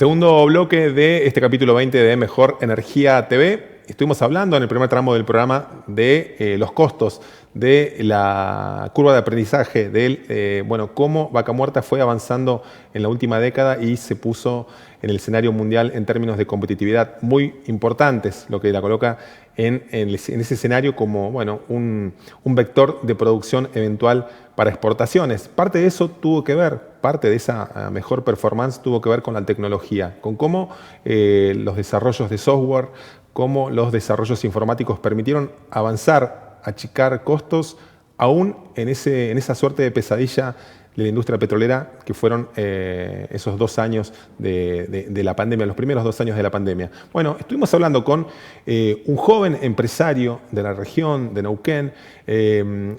Segundo bloque de este capítulo 20 de Mejor Energía TV. Estuvimos hablando en el primer tramo del programa de los costos, de la curva de aprendizaje, de cómo Vaca Muerta fue avanzando en la última década y se puso en el escenario mundial en términos de competitividad muy importantes, lo que la coloca en ese escenario como un vector de producción eventual para exportaciones. Parte de eso tuvo que ver, parte de esa mejor performance tuvo que ver con la tecnología, con cómo los desarrollos de software, cómo los desarrollos informáticos permitieron avanzar, achicar costos, aún en esa suerte de pesadilla de la industria petrolera que fueron esos 2 años de la pandemia, los primeros 2 años de la pandemia. Bueno, estuvimos hablando con un joven empresario de la región de Neuquén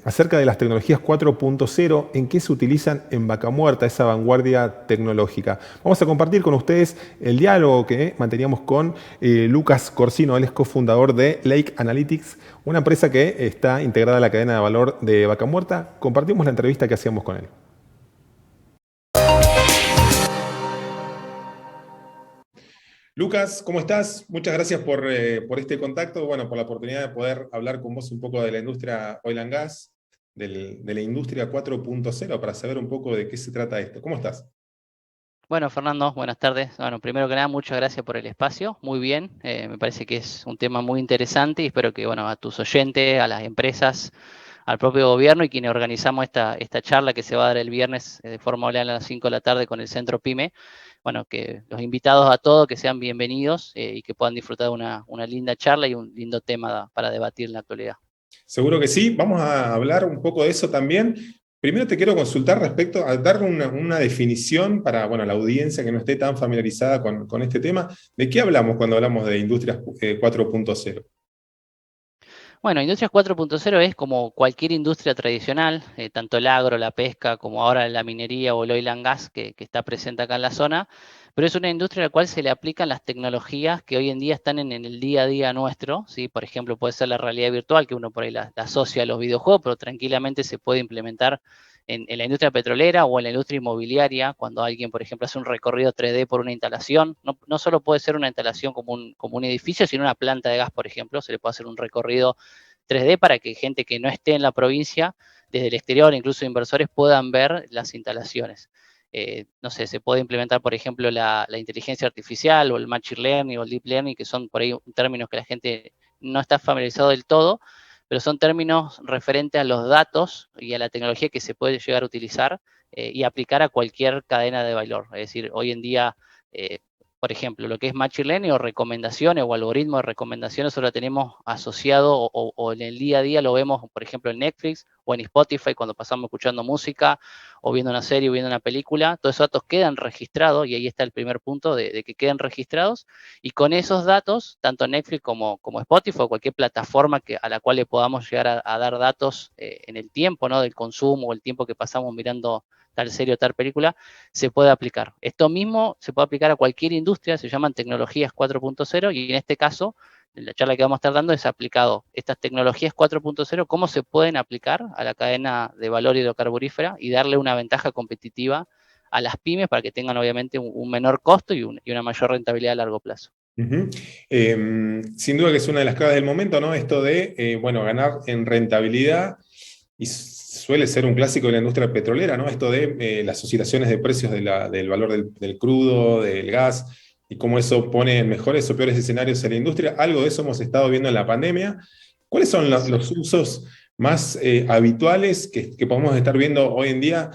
acerca de las tecnologías 4.0, en qué se utilizan en Vaca Muerta, esa vanguardia tecnológica. Vamos a compartir con ustedes el diálogo que manteníamos con Lucas Corsino, él es cofundador de Lake Analytics, una empresa que está integrada a la cadena de valor de Vaca Muerta. Compartimos la entrevista que hacíamos con él. Lucas, ¿cómo estás? Muchas gracias por este contacto, por la oportunidad de poder hablar con vos un poco de la industria oil and gas, de la industria 4.0, para saber un poco de qué se trata esto. ¿Cómo estás? Bueno, Fernando, buenas tardes. Bueno, primero que nada, muchas gracias por el espacio. Muy bien, me parece que es un tema muy interesante y espero que, a tus oyentes, a las empresas, al propio gobierno y quienes organizamos esta charla que se va a dar el viernes de forma online a las 5 de la tarde con el Centro PYME, que los invitados a todos que sean bienvenidos y que puedan disfrutar de una linda charla y un lindo tema para debatir en la actualidad. Seguro que sí, vamos a hablar un poco de eso también. Primero te quiero consultar respecto a dar una definición para la audiencia que no esté tan familiarizada con este tema. ¿De qué hablamos cuando hablamos de industrias 4.0? Bueno, Industrias 4.0 es como cualquier industria tradicional, tanto el agro, la pesca, como ahora la minería o el oil and gas que está presente acá en la zona, pero es una industria a la cual se le aplican las tecnologías que hoy en día están en el día a día nuestro, ¿sí? Por ejemplo, puede ser la realidad virtual, que uno por ahí la asocia a los videojuegos, pero tranquilamente se puede implementar en la industria petrolera o en la industria inmobiliaria, cuando alguien, por ejemplo, hace un recorrido 3D por una instalación, no solo puede ser una instalación como un edificio, sino una planta de gas, por ejemplo, se le puede hacer un recorrido 3D para que gente que no esté en la provincia, desde el exterior, incluso inversores, puedan ver las instalaciones. No sé, se puede implementar, por ejemplo, la inteligencia artificial o el machine learning o el deep learning, que son por ahí términos que la gente no está familiarizado del todo, pero son términos referentes a los datos y a la tecnología que se puede llegar a utilizar y aplicar a cualquier cadena de valor. Es decir, hoy en día, por ejemplo, lo que es machine learning o recomendaciones o algoritmos de recomendaciones, solo lo tenemos asociado o en el día a día lo vemos, por ejemplo, en Netflix o en Spotify cuando pasamos escuchando música o viendo una serie o viendo una película. Todos esos datos quedan registrados y ahí está el primer punto de que queden registrados. Y con esos datos, tanto Netflix como Spotify o cualquier plataforma a la cual le podamos llegar a dar datos en el tiempo, ¿no? Del consumo o el tiempo que pasamos mirando tal serie o tal película, se puede aplicar. Esto mismo se puede aplicar a cualquier industria, se llaman tecnologías 4.0 y en este caso, en la charla que vamos a estar dando es aplicado estas tecnologías 4.0, cómo se pueden aplicar a la cadena de valor hidrocarburífera y darle una ventaja competitiva a las pymes para que tengan obviamente un menor costo y una mayor rentabilidad a largo plazo. Uh-huh. Sin duda que es una de las claves del momento, ¿no? Esto de ganar en rentabilidad, y suele ser un clásico de la industria petrolera, ¿no? Esto de las oscilaciones de precios del valor del crudo, del gas, y cómo eso pone en mejores o peores escenarios en la industria. Algo de eso hemos estado viendo en la pandemia. ¿Cuáles son los usos más habituales que podemos estar viendo hoy en día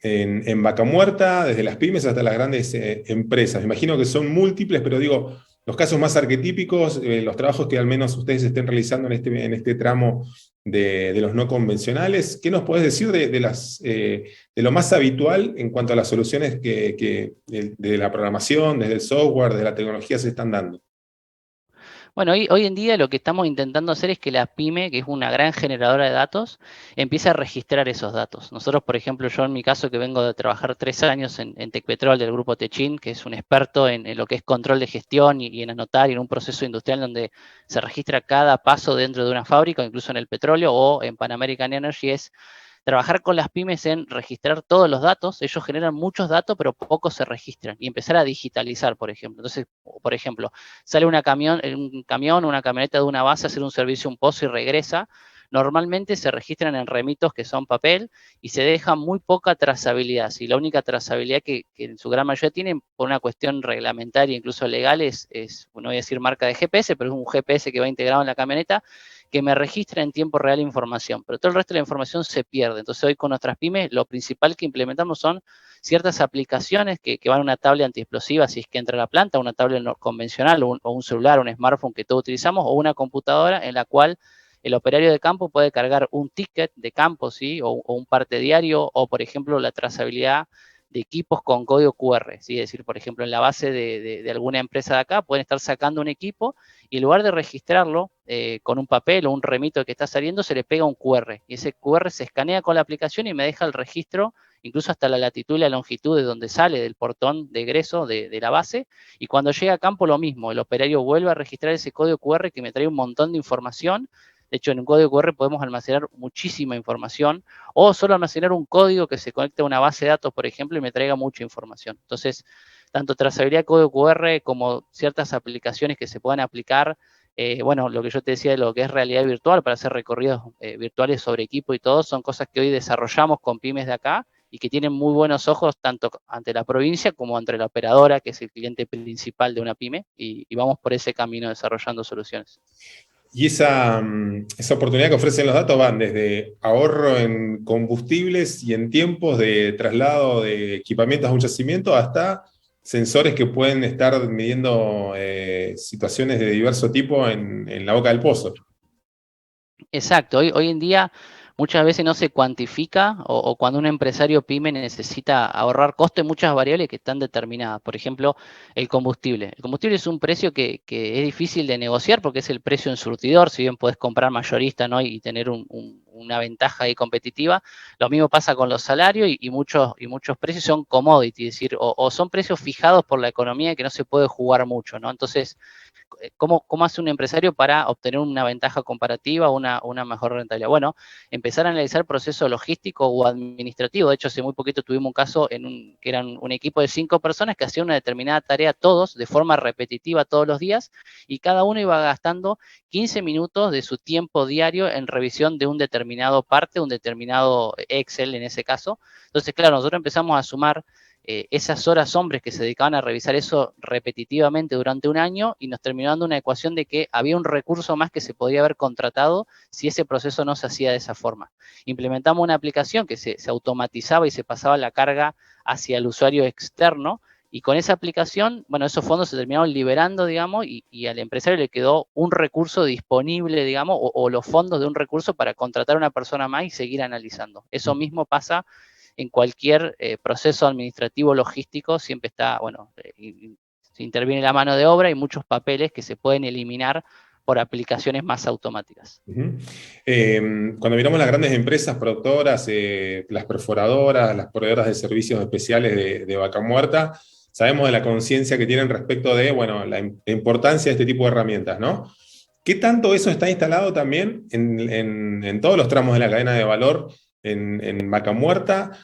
en Vaca Muerta, desde las pymes hasta las grandes empresas? Me imagino que son múltiples, pero digo, los casos más arquetípicos, los trabajos que al menos ustedes estén realizando en este tramo de los no convencionales. ¿Qué nos podés decir de lo más habitual en cuanto a las soluciones que de la programación, desde el software, de la tecnología se están dando? Bueno, hoy en día lo que estamos intentando hacer es que la pyme, que es una gran generadora de datos, empiece a registrar esos datos. Nosotros, por ejemplo, yo en mi caso que vengo de trabajar 3 años en Tecpetrol del grupo Techin, que es un experto en lo que es control de gestión y en anotar y en un proceso industrial donde se registra cada paso dentro de una fábrica, incluso en el petróleo o en Pan American Energy, es trabajar con las pymes en registrar todos los datos. Ellos generan muchos datos, pero pocos se registran. Y empezar a digitalizar, por ejemplo. Entonces, por ejemplo, sale un camión, una camioneta de una base a hacer un servicio, un pozo y regresa. Normalmente se registran en remitos que son papel y se deja muy poca trazabilidad. Si la única trazabilidad que en su gran mayoría tienen por una cuestión reglamentaria, incluso legal, no voy a decir marca de GPS, pero es un GPS que va integrado en la camioneta, que me registra en tiempo real información, pero todo el resto de la información se pierde. Entonces hoy con nuestras pymes lo principal que implementamos son ciertas aplicaciones que van a una tablet antiexplosiva si es que entra a la planta, una tablet convencional o un celular, un smartphone que todos utilizamos, o una computadora en la cual el operario de campo puede cargar un ticket de campo, ¿sí? O un parte diario, o por ejemplo la trazabilidad de equipos con código QR, ¿sí? Es decir, por ejemplo, en la base de alguna empresa de acá pueden estar sacando un equipo y en lugar de registrarlo con un papel o un remito que está saliendo, se le pega un QR y ese QR se escanea con la aplicación y me deja el registro, incluso hasta la latitud y la longitud de donde sale del portón de egreso de la base, y cuando llega a campo lo mismo, el operario vuelve a registrar ese código QR que me trae un montón de información. De hecho, en un código QR podemos almacenar muchísima información o solo almacenar un código que se conecte a una base de datos, por ejemplo, y me traiga mucha información. Entonces, tanto trazabilidad de código QR como ciertas aplicaciones que se puedan aplicar, bueno, lo que yo te decía de lo que es realidad virtual para hacer recorridos virtuales sobre equipo y todo, son cosas que hoy desarrollamos con pymes de acá y que tienen muy buenos ojos tanto ante la provincia como ante la operadora, que es el cliente principal de una pyme, y vamos por ese camino desarrollando soluciones. Y esa oportunidad que ofrecen los datos van desde ahorro en combustibles y en tiempos de traslado de equipamientos a un yacimiento hasta sensores que pueden estar midiendo situaciones de diverso tipo en la boca del pozo. Exacto, hoy en día muchas veces no se cuantifica o cuando un empresario pyme necesita ahorrar costo en muchas variables que están determinadas. Por ejemplo, el combustible. El combustible es un precio que es difícil de negociar porque es el precio en surtidor, si bien podés comprar mayorista, ¿no? y tener una ventaja ahí competitiva. Lo mismo pasa con los salarios y muchos precios son commodity, es decir, o son precios fijados por la economía que no se puede jugar mucho, ¿no? Entonces, ¿cómo hace un empresario para obtener una ventaja comparativa o una mejor rentabilidad? Bueno, empezar a analizar el proceso logístico o administrativo. De hecho, hace muy poquito tuvimos un caso que eran un equipo de 5 personas que hacían una determinada tarea todos de forma repetitiva todos los días y cada uno iba gastando 15 minutos de su tiempo diario en revisión de un determinado parte, un determinado Excel en ese caso. Entonces, claro, nosotros empezamos a sumar esas horas hombres que se dedicaban a revisar eso repetitivamente durante un año y nos terminó dando una ecuación de que había un recurso más que se podía haber contratado si ese proceso no se hacía de esa forma. Implementamos una aplicación que se automatizaba y se pasaba la carga hacia el usuario externo y con esa aplicación, bueno, esos fondos se terminaron liberando, digamos, y al empresario le quedó un recurso disponible, digamos, o los fondos de un recurso para contratar a una persona más y seguir analizando. Eso mismo pasa en cualquier proceso administrativo logístico, siempre está, bueno, se interviene la mano de obra y muchos papeles que se pueden eliminar por aplicaciones más automáticas. Cuando miramos las grandes empresas productoras, las perforadoras, las proveedoras de servicios especiales de vaca muerta, sabemos de la conciencia que tienen respecto de, bueno, la importancia de este tipo de herramientas, ¿no? ¿Qué tanto eso está instalado también en todos los tramos de la cadena de valor en vaca muerta?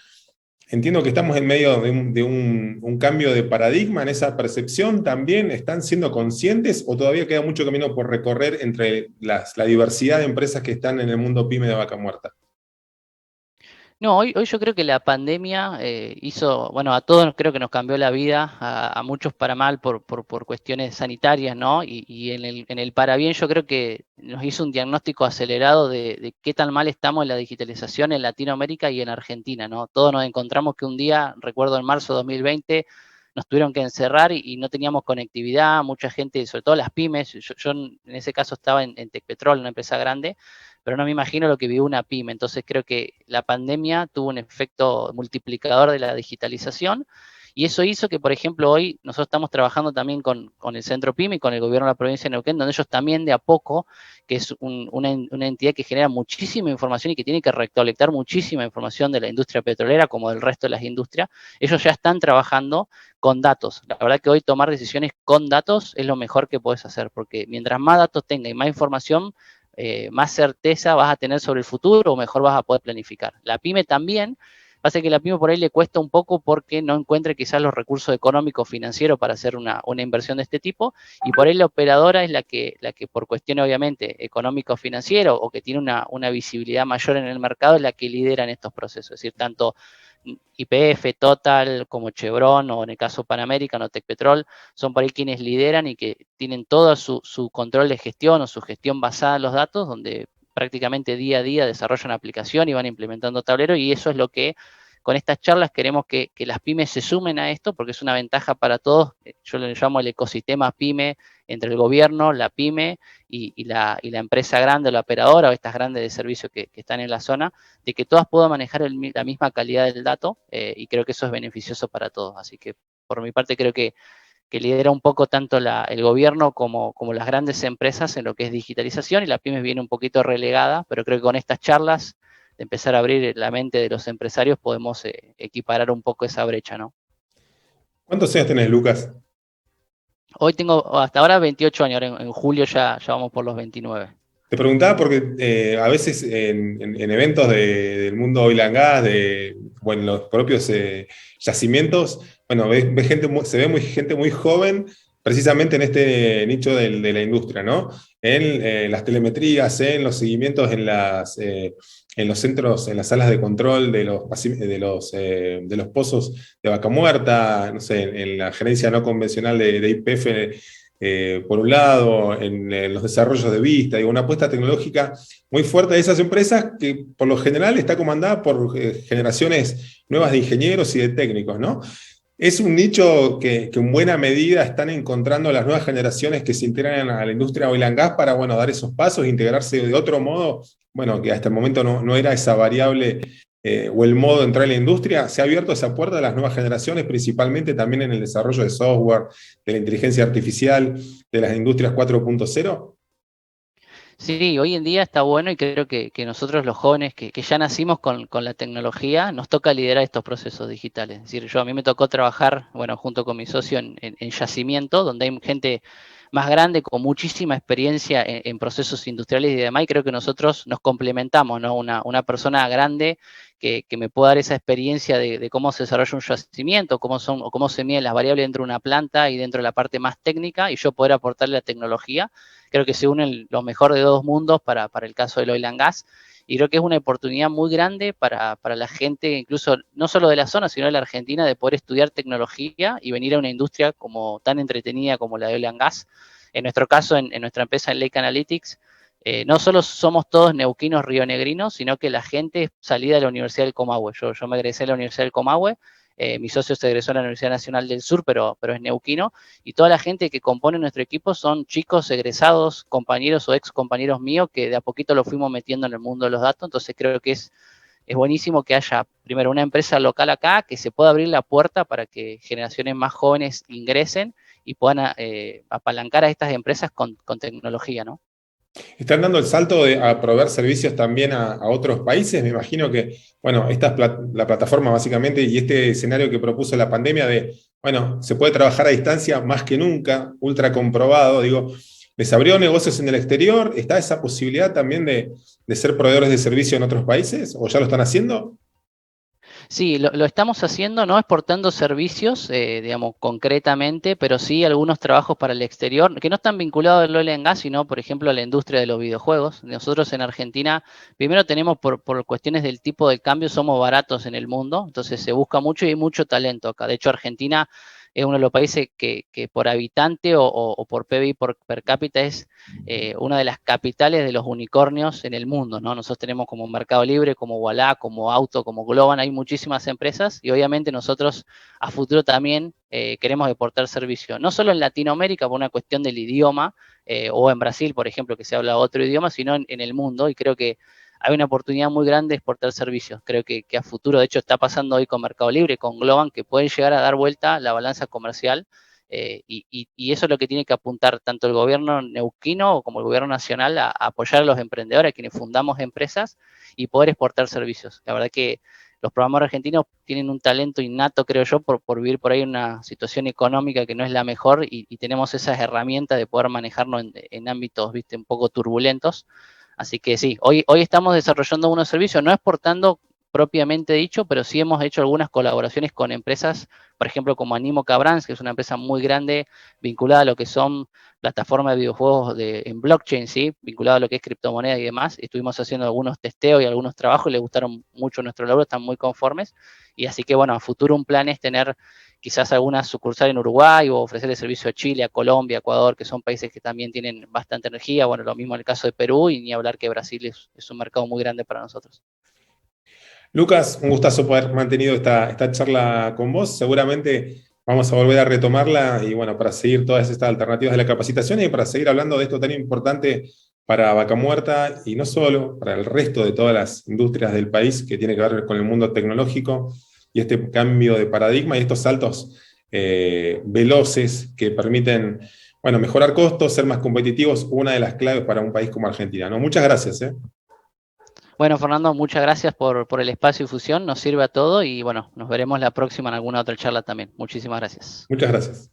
Entiendo que estamos en medio de un cambio de paradigma en esa percepción también. ¿Están siendo conscientes o todavía queda mucho camino por recorrer entre la diversidad de empresas que están en el mundo pyme de vaca muerta? No, hoy yo creo que la pandemia hizo, bueno, a todos creo que nos cambió la vida, a muchos para mal por cuestiones sanitarias, ¿no? Y en el para bien yo creo que nos hizo un diagnóstico acelerado de qué tan mal estamos en la digitalización en Latinoamérica y en Argentina, ¿no? Todos nos encontramos que un día, recuerdo en marzo de 2020, nos tuvieron que encerrar y no teníamos conectividad, mucha gente, sobre todo las pymes, yo en ese caso estaba en Tecpetrol, una empresa grande, pero no me imagino lo que vivió una pyme. Entonces creo que la pandemia tuvo un efecto multiplicador de la digitalización y eso hizo que, por ejemplo, hoy nosotros estamos trabajando también con el Centro PYME y con el gobierno de la provincia de Neuquén, donde ellos también de a poco, que es una entidad que genera muchísima información y que tiene que recolectar muchísima información de la industria petrolera como del resto de las industrias, ellos ya están trabajando con datos. La verdad que hoy tomar decisiones con datos es lo mejor que puedes hacer, porque mientras más datos tenga y más información, más certeza vas a tener sobre el futuro o mejor vas a poder planificar. La pyme también. Pasa que la pyme por ahí le cuesta un poco porque no encuentra quizás los recursos económicos financieros para hacer una inversión de este tipo, y por ahí la operadora es la que por cuestiones obviamente económico-financiero o que tiene una visibilidad mayor en el mercado, es la que lidera en estos procesos. Es decir, tanto YPF, Total, como Chevron, o en el caso Pan American o Tecpetrol, son por ahí quienes lideran y que tienen todo su control de gestión o su gestión basada en los datos, donde prácticamente día a día desarrollan aplicación y van implementando tablero, y eso es lo que con estas charlas queremos que las pymes se sumen a esto, porque es una ventaja para todos. Yo le llamo el ecosistema pyme, entre el gobierno, la pyme y la empresa grande, la operadora o estas grandes de servicios que están en la zona, de que todas puedan manejar la misma calidad del dato, y creo que eso es beneficioso para todos. Así que por mi parte creo que lidera un poco tanto el gobierno como las grandes empresas en lo que es digitalización, y la pymes viene un poquito relegada, pero creo que con estas charlas de empezar a abrir la mente de los empresarios podemos equiparar un poco esa brecha, ¿no? ¿Cuántos años tenés, Lucas? Hoy tengo hasta ahora 28 años, ahora en julio ya vamos por los 29. Te preguntaba porque a veces en eventos del mundo oil and gas, bueno, los propios yacimientos, bueno, ves gente, se ve gente muy joven precisamente en este nicho de la industria, ¿no? En las telemetrías, en los seguimientos en los centros, en las salas de control de los pozos de vaca muerta, no sé, en la gerencia no convencional de YPF, por un lado, en los desarrollos de vista, digo, una apuesta tecnológica muy fuerte de esas empresas que por lo general está comandada por generaciones nuevas de ingenieros y de técnicos, ¿no? Es un nicho que en buena medida están encontrando las nuevas generaciones que se integran a la industria oil and gas para, bueno, dar esos pasos, integrarse de otro modo, bueno, que hasta el momento no era esa variable o el modo de entrar en la industria. Se ha abierto esa puerta a las nuevas generaciones, principalmente también en el desarrollo de software, de la inteligencia artificial, de las industrias 4.0. Sí, hoy en día está bueno, y creo que nosotros los jóvenes que ya nacimos con la tecnología, nos toca liderar estos procesos digitales. Es decir, a mí me tocó trabajar, bueno, junto con mi socio en yacimiento, donde hay gente más grande con muchísima experiencia en procesos industriales y demás, y creo que nosotros nos complementamos, ¿no? Una persona grande que me pueda dar esa experiencia de cómo se desarrolla un yacimiento, o cómo se miden las variables dentro de una planta y dentro de la parte más técnica, y yo poder aportarle la tecnología. Creo que se unen lo mejor de dos mundos para el caso del oil and gas, y creo que es una oportunidad muy grande para la gente, incluso no solo de la zona, sino de la Argentina, de poder estudiar tecnología y venir a una industria como tan entretenida como la de oil and gas. En nuestro caso, en nuestra empresa, en Lake Analytics, no solo somos todos neuquinos rionegrinos, sino que la gente es salida de la Universidad del Comahue. Yo me egresé a la Universidad del Comahue, mi socio se egresó a la Universidad Nacional del Sur, pero es neuquino, y toda la gente que compone nuestro equipo son chicos egresados, compañeros o ex compañeros míos, que de a poquito lo fuimos metiendo en el mundo de los datos. Entonces creo que es buenísimo que haya primero una empresa local acá, que se pueda abrir la puerta para que generaciones más jóvenes ingresen y puedan apalancar a estas empresas con tecnología, ¿no? Están dando el salto a proveer servicios también a otros países. Me imagino que, bueno, esta es la plataforma básicamente, y este escenario que propuso la pandemia de, bueno, se puede trabajar a distancia más que nunca, ultra comprobado. Digo, ¿les abrió negocios en el exterior? ¿Está esa posibilidad también de ser proveedores de servicio en otros países? ¿O ya lo están haciendo? Sí, lo estamos haciendo, no exportando servicios, digamos, concretamente, pero sí algunos trabajos para el exterior, que no están vinculados al oil and gas, sino, por ejemplo, a la industria de los videojuegos. Nosotros en Argentina, primero tenemos por cuestiones del tipo de cambio, somos baratos en el mundo, entonces se busca mucho y hay mucho talento acá. De hecho, Argentina es uno de los países que por habitante o por PBI per cápita es una de las capitales de los unicornios en el mundo, ¿no? Nosotros tenemos como Mercado Libre, como Walla, como Auto, como Globan, hay muchísimas empresas, y obviamente nosotros a futuro también queremos exportar servicios, no solo en Latinoamérica por una cuestión del idioma, o en Brasil, por ejemplo, que se habla otro idioma, sino en el mundo, y creo que hay una oportunidad muy grande de exportar servicios. Creo que a futuro, de hecho, está pasando hoy con Mercado Libre, con Globan, que pueden llegar a dar vuelta la balanza comercial, y eso es lo que tiene que apuntar tanto el gobierno neuquino como el gobierno nacional, a apoyar a los emprendedores, a quienes fundamos empresas, y poder exportar servicios. La verdad que los programadores argentinos tienen un talento innato, creo yo, por vivir por ahí una situación económica que no es la mejor, y tenemos esas herramientas de poder manejarnos en ámbitos, viste, un poco turbulentos. Así que sí, hoy estamos desarrollando unos servicios, no exportando propiamente dicho, pero sí hemos hecho algunas colaboraciones con empresas, por ejemplo, como Animo Cabrans, que es una empresa muy grande vinculada a lo que son plataformas de videojuegos en blockchain, ¿sí? Vinculada a lo que es criptomoneda y demás. Estuvimos haciendo algunos testeos y algunos trabajos y les gustaron mucho nuestro logro, están muy conformes. Y así que, bueno, a futuro un plan es tener quizás alguna sucursal en Uruguay o ofrecerle servicio a Chile, a Colombia, a Ecuador, que son países que también tienen bastante energía. Bueno, lo mismo en el caso de Perú y ni hablar que Brasil es un mercado muy grande para nosotros. Lucas, un gustazo poder mantenido esta charla con vos. Seguramente vamos a volver a retomarla y bueno, para seguir todas estas alternativas de la capacitación y para seguir hablando de esto tan importante para Vaca Muerta y no solo, para el resto de todas las industrias del país que tiene que ver con el mundo tecnológico y este cambio de paradigma y estos saltos veloces que permiten, bueno, mejorar costos, ser más competitivos, una de las claves para un país como Argentina, ¿no? Muchas gracias, ¿eh? Bueno, Fernando, muchas gracias por el espacio y fusión, nos sirve a todo y bueno, nos veremos la próxima en alguna otra charla también. Muchísimas gracias. Muchas gracias.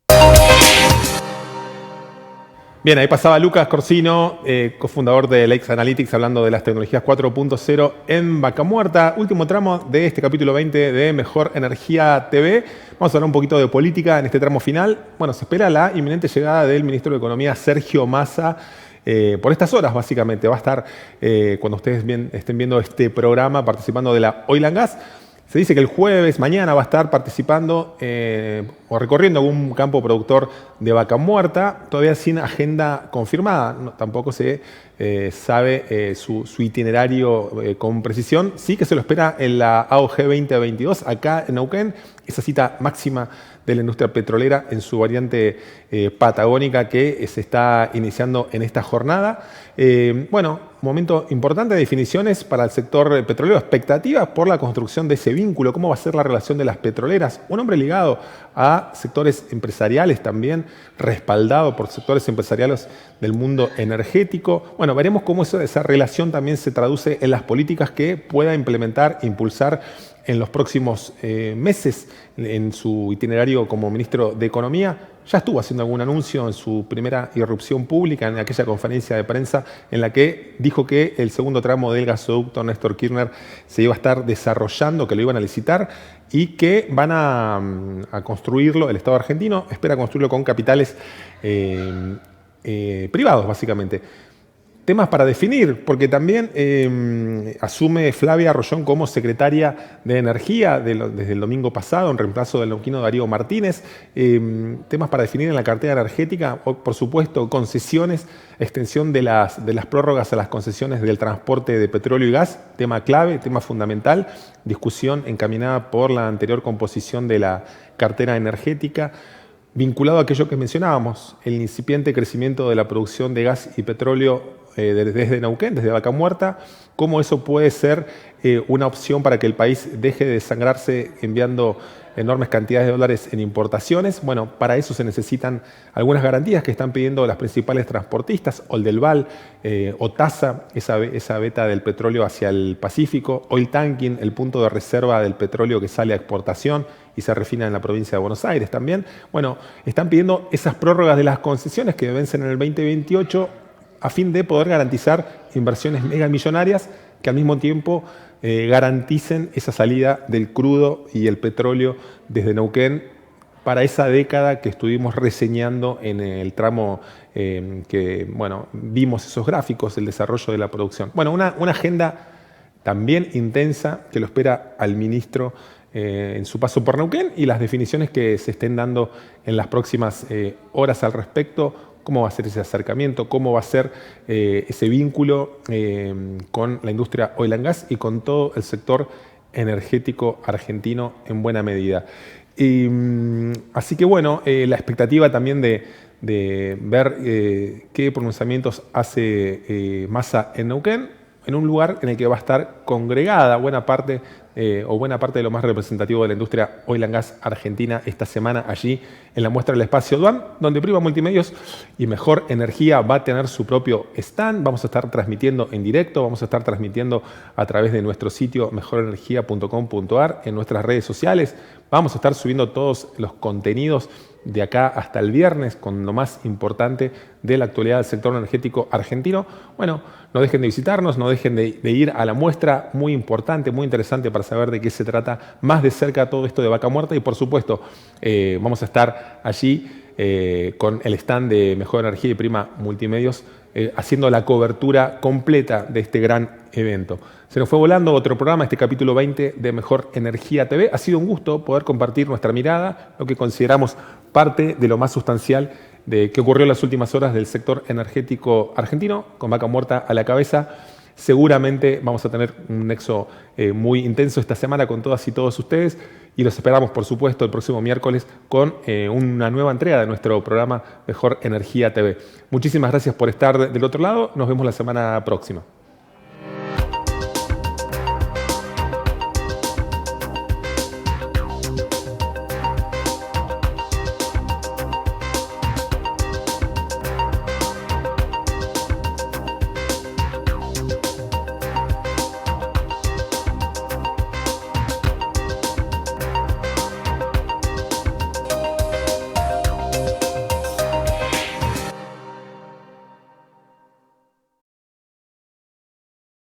Bien, ahí pasaba Lucas Corsino, cofundador de Lex Analytics, hablando de las tecnologías 4.0 en Vaca Muerta. Último tramo de este capítulo 20 de Mejor Energía TV. Vamos a hablar un poquito de política en este tramo final. Bueno, se espera la inminente llegada del ministro de Economía, Sergio Massa, por estas horas, básicamente. Va a estar, cuando ustedes estén viendo este programa, participando de la Oil and Gas. Se dice que el jueves, mañana, va a estar participando o recorriendo algún campo productor de Vaca Muerta, todavía sin agenda confirmada. No, tampoco se sabe su itinerario con precisión. Sí que se lo espera en la AOG 2022, acá en Neuquén, esa cita máxima de la industria petrolera en su variante patagónica que se está iniciando en esta jornada. Bueno, momento importante de definiciones para el sector petrolero, expectativas por la construcción de ese vínculo, cómo va a ser la relación de las petroleras, un hombre ligado a sectores empresariales también, respaldado por sectores empresariales del mundo energético. Bueno, veremos cómo esa relación también se traduce en las políticas que pueda implementar, impulsar en los próximos meses en su itinerario como ministro de Economía. Ya estuvo haciendo algún anuncio en su primera irrupción pública, en aquella conferencia de prensa en la que dijo que el segundo tramo del gasoducto Néstor Kirchner se iba a estar desarrollando, que lo iban a licitar y que van a construirlo, el Estado argentino espera construirlo con capitales privados, básicamente. Temas para definir, porque también asume Flavia Arroyón como secretaria de Energía desde el domingo pasado, en reemplazo del neuquino Darío Martínez. Temas para definir en la cartera energética, por supuesto, concesiones, extensión de las prórrogas a las concesiones del transporte de petróleo y gas, tema clave, tema fundamental, discusión encaminada por la anterior composición de la cartera energética. Vinculado a aquello que mencionábamos, el incipiente crecimiento de la producción de gas y petróleo desde Neuquén, desde Vaca Muerta, cómo eso puede ser una opción para que el país deje de desangrarse enviando enormes cantidades de dólares en importaciones. Bueno, para eso se necesitan algunas garantías que están pidiendo las principales transportistas, Oldelval, OTASA, esa veta del petróleo hacia el Pacífico, Oil Tanking, el punto de reserva del petróleo que sale a exportación y se refina en la provincia de Buenos Aires también. Bueno, están pidiendo esas prórrogas de las concesiones que vencen en el 2028 a fin de poder garantizar inversiones megamillonarias que al mismo tiempo garanticen esa salida del crudo y el petróleo desde Neuquén para esa década que estuvimos reseñando en el tramo que, bueno, vimos esos gráficos, el desarrollo de la producción. Bueno, una agenda también intensa que lo espera al ministro en su paso por Neuquén y las definiciones que se estén dando en las próximas horas al respecto. Cómo va a ser ese acercamiento, cómo va a ser ese vínculo con la industria oil and gas y con todo el sector energético argentino en buena medida. Así que bueno, la expectativa también de ver qué pronunciamientos hace Massa en Neuquén, en un lugar en el que va a estar congregada buena parte de lo más representativo de la industria oil and gas argentina esta semana allí en la muestra del espacio DUAN, donde Prima Multimedios y Mejor Energía va a tener su propio stand. Vamos a estar transmitiendo en directo, vamos a estar transmitiendo a través de nuestro sitio mejorenergia.com.ar, en nuestras redes sociales. Vamos a estar subiendo todos los contenidos de acá hasta el viernes con lo más importante de la actualidad del sector energético argentino. Bueno, no dejen de visitarnos, no dejen de ir a la muestra, muy importante, muy interesante para saber de qué se trata más de cerca todo esto de Vaca Muerta. Y por supuesto, vamos a estar allí con el stand de Mejor Energía y Prima Multimedios, haciendo la cobertura completa de este gran evento. Se nos fue volando otro programa, este capítulo 20 de Mejor Energía TV. Ha sido un gusto poder compartir nuestra mirada, lo que consideramos parte de lo más sustancial de qué ocurrió en las últimas horas del sector energético argentino, con Vaca Muerta a la cabeza. Seguramente vamos a tener un nexo muy intenso esta semana con todas y todos ustedes, y los esperamos, por supuesto, el próximo miércoles con una nueva entrega de nuestro programa Mejor Energía TV. Muchísimas gracias por estar del otro lado. Nos vemos la semana próxima.